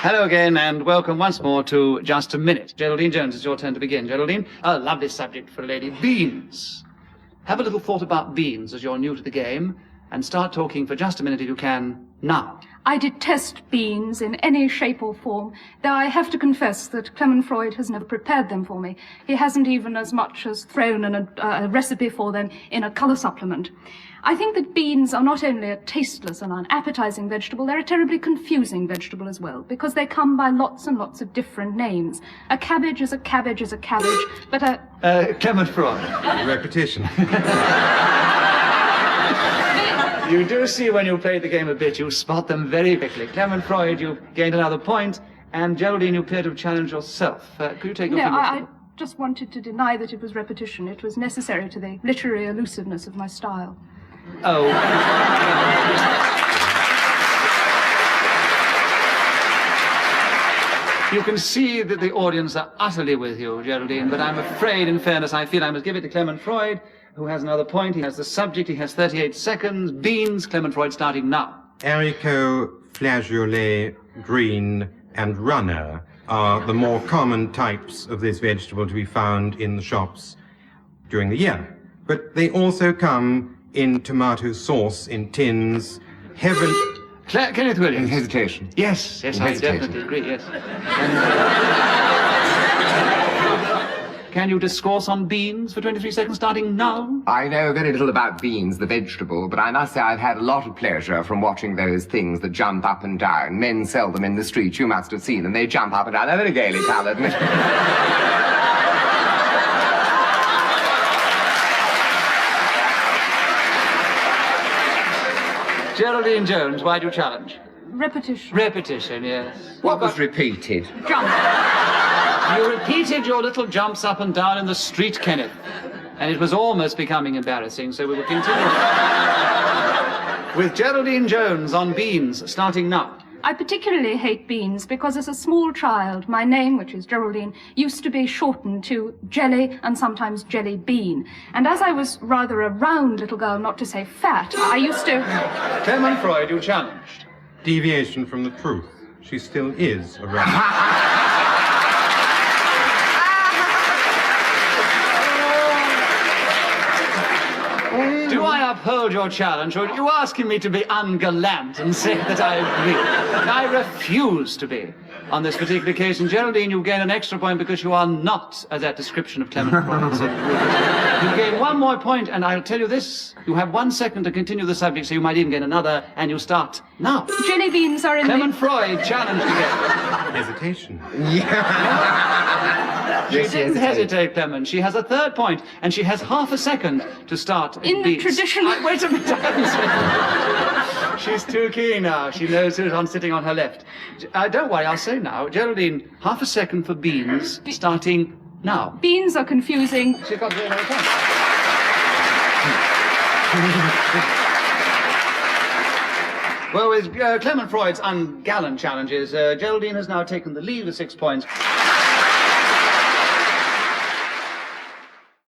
Hello again, and welcome once more to Just a Minute. Geraldine Jones, it's your turn to begin. Geraldine, a lovely subject for a lady, beans. Have a little thought about beans as you're new to the game, and start talking for just a minute if you can, now. I detest beans in any shape or form, though I have to confess that Clement Freud has never prepared them for me. He hasn't even as much as thrown a recipe for them in a colour supplement. I think that beans are not only a tasteless and unappetizing vegetable, they're a terribly confusing vegetable as well, because they come by lots and lots of different names. A cabbage is a cabbage is a cabbage, but a... Clement Freud. Repetition. You do see when you play the game a bit, you spot them very quickly. Clement Freud, you've gained another point, and Geraldine, you appear to have challenged yourself. Could you take your finger? I just wanted to deny that it was repetition. It was necessary to the literary elusiveness of my style. Oh. You can see that the audience are utterly with you, Geraldine, but I'm afraid, in fairness, I feel I must give it to Clement Freud, who has another point. He has the subject. He has 38 seconds. Beans. Clement Freud starting now. Haricot, flageolet, green, and runner are the more common types of this vegetable to be found in the shops during the year. But they also come in tomato sauce in tins, heavily... Kenneth Williams. Hesitation. Yes, I definitely agree, yes. Can you discourse on beans for 23 seconds starting now? I know very little about beans, the vegetable, but I must say I've had a lot of pleasure from watching those things that jump up and down. Men sell them in the street. You must have seen them. They jump up and down. They're very gaily coloured. Geraldine Jones, why do you challenge? Repetition. Repetition, yes. What was repeated? Jump. You repeated your little jumps up and down in the street, Kenneth. And it was almost becoming embarrassing, so we will continue with Geraldine Jones on beans, starting now. I particularly hate beans because as a small child, my name, which is Geraldine, used to be shortened to Jelly and sometimes Jelly Bean. And as I was rather a round little girl, not to say fat, I used to... Clement Freud, you challenged. Deviation from the truth. She still is a runner. Do I uphold your challenge, or are you asking me to be ungallant and say that I agree? I refuse to be. On this particular occasion, Geraldine, you gain an extra point because you are not that description of Clement Freud. So you gain one more point, and I'll tell you this. You have 1 second to continue the subject, so you might even gain another, and you start now. Jelly beans are in Clement Freud, challenged again. Hesitation. She didn't hesitate, Clement. She has a third point, and she has half a second to start. In the traditional... Wait a minute. She's too keen now. She knows who's sitting on her left. Don't worry, I'll say now. Geraldine, half a second for beans, starting now. Beans are confusing. She's got very little time. Well, with Clement Freud's ungallant challenges, Geraldine has now taken the lead with 6 points.